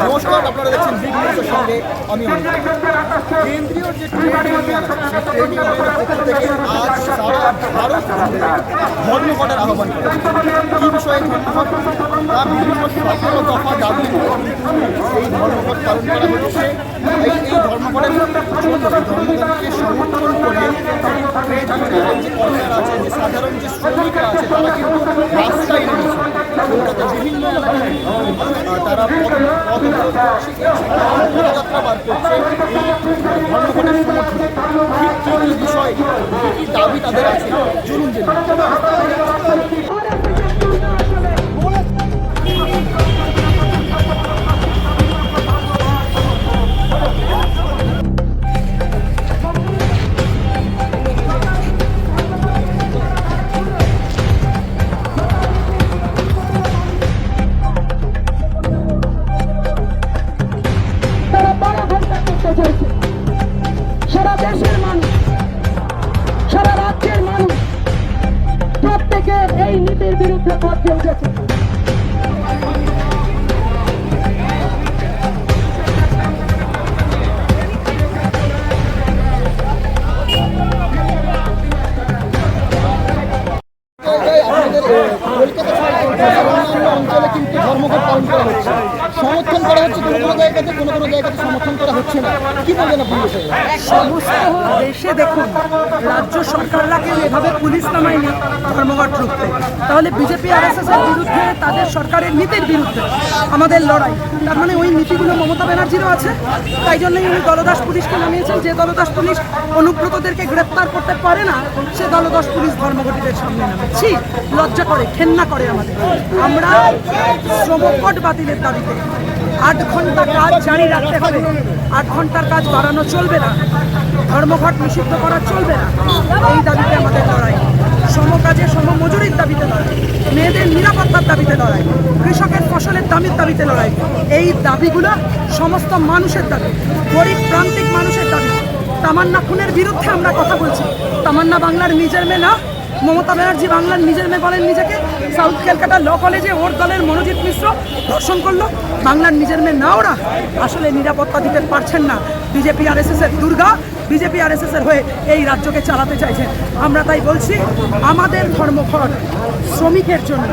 নমস্কার, আপনারা দেখছেন বিগ নিউজের সঙ্গে আমি অনিল। কেন্দ্রীয় যে ট্রেড ইউনিয়ন আছে সেই ট্রেড ইউনিয়নের পক্ষ থেকে আজ সারা ভারত জুড়ে ধর্মঘটের আহ্বান করা হয়েছে। কী বিষয়ে ধর্মঘট? তা বিভিন্ন 17 দফা দাবি নিয়ে এই ধর্মঘট পালন করা হচ্ছে। এই ধর্মঘটের জন্য ধর্মঘটকে সমর্থন করে ট্রেড ইউনিয়নের যে কর্মীরা আছে, যে সাধারণ যে শ্রমিকরা আছে, তারা কিন্তু রাস্তায় নেমেছে। কলকাতার বিভিন্ন এলাকায় তারা পদযাত্রা বার করছে এই ধর্মঘটের সমর্থনে। ঠিক কী কী বিষয়, কী কী দাবি তাদের আছে, চলুন জেনে। সারা দেশের মানুষ, সারা রাজ্যের মানুষ প্রত্যেকে এই নীতির বিরুদ্ধে পথে উঠেছে। অঞ্চলে কিন্তু ধর্মঘট পালন করা হচ্ছে, সমর্থন করা হচ্ছে কোনো কোনো জায়গাতে, কোনো কোনো জায়গাতে সমর্থন করা হচ্ছে না। কি বলবেন আপনি? সমস্ত দেশে দেখুন, রাজ্য সরকাররা কেউ এভাবে পুলিশ নামায়নি ধর্মঘট রুখতে। তাহলে বিজেপি আরএসএস এর বিরুদ্ধে, তাদের সরকারের নীতির বিরুদ্ধে আমাদের লড়াই। তার মানে ওই নীতিগুলো মমতা ব্যানার্জিরও আছে। তাই জন্যই উনি দলদাস পুলিশকে নামিয়েছেন। যে দলদাস পুলিশ অনুব্রতদেরকে গ্রেপ্তার করতে পারে না, সে দলদাস পুলিশ ধর্মঘটীদের সামনে নামে। লজ্জা করে, ঘেন্না করে আমাদের। আমরা শ্রমকোড বাতিলের দাবিতে 8 ঘন্টা কাজ জারি রাখতে হবে। 8 ঘন্টার কাজ বাড়ানো চলবে না, ধর্মঘট নিষিদ্ধ করা চলবে না। এই দাবিতে আমাদের লড়াই। সমকাজে সমমজুরির দাবিতে লড়াই, মেয়েদের নিরাপত্তার দাবিতে লড়াই, কৃষকের ফসলের দামের দাবিতে লড়াই। এই দাবিগুলো সমস্ত মানুষের দাবি, গরিব প্রান্তিক মানুষের দাবি। তামান্না খুনের বিরুদ্ধে আমরা কথা বলছি। তামান্না বাংলার নিজের মেয়ে না, মমতা ব্যানার্জি বাংলার নিজের মেয়ে বলেন নিজেকে। সাউথ ক্যালকাটা ল কলেজে ওর দলের মনোজিৎ মিশ্র ধর্ষণ করলো। বাংলার নিজের মেয়ে না ওরা? আসলে নিরাপত্তা দিতে পারছেন না। বিজেপি আরএসএস এর দুর্গা, বিজেপি আরএসএস এর হয়ে এই রাজ্যকে চালাতে চাইছেন। আমরা তাই বলছি, আমাদের ধর্মঘট শ্রমিকের জন্য,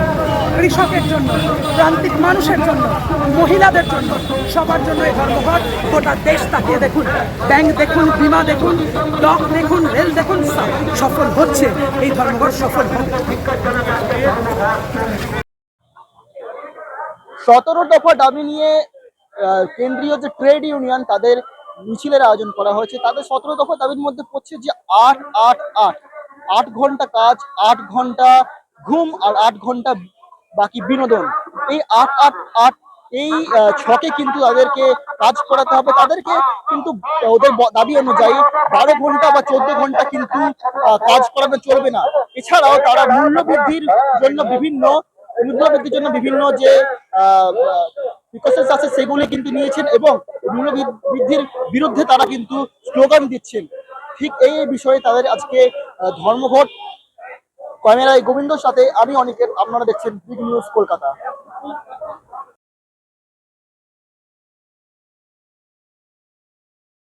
কৃষকের জন্য, প্রান্তিক মানুষের জন্য, মহিলাদের জন্য, সবার জন্য এই ধর্মঘট। গোটা দেশ তাকিয়ে দেখুন, ব্যাংক দেখুন, বিমা দেখুন, ডক দেখুন, রেল দেখুন, সফল হচ্ছে এই ধর্মঘট, সফল হবে। 17 দফা দাবি নিয়ে কেন্দ্রীয় যে ট্রেড ইউনিয়ন তাদের মিছিলের আয়োজন করা হয়েছে। তাদের 17 দফা দাবির মধ্যে পড়ছে যে 8 ঘন্টা কাজ, 8 ঘন্টা ঘুম আর 8 ঘন্টা বাকি বিনোদন। এই 8 এই ছকে কিন্তু তাদেরকে কাজ করাতে হবে। তাদেরকে কিন্তু ওদের দাবি অনুযায়ী 12 ঘন্টা বা 14 ঘন্টা কিন্তু কাজ করানো চলবে না। এছাড়াও তারা মূল্যবৃদ্ধির জন্য বিভিন্ন যে প্রিকশনস আছে সেগুলি কিন্তু নিয়েছেন এবং মূল্যবৃদ্ধির বিরুদ্ধে তারা কিন্তু স্লোগান দিচ্ছেন। ঠিক এই বিষয়ে তাদের আজকে ধর্মঘট। ক্যামেরায় গোবিন্দর সাথে আমি অনিকেত, আপনারা দেখছেন বিগ নিউজ কলকাতা।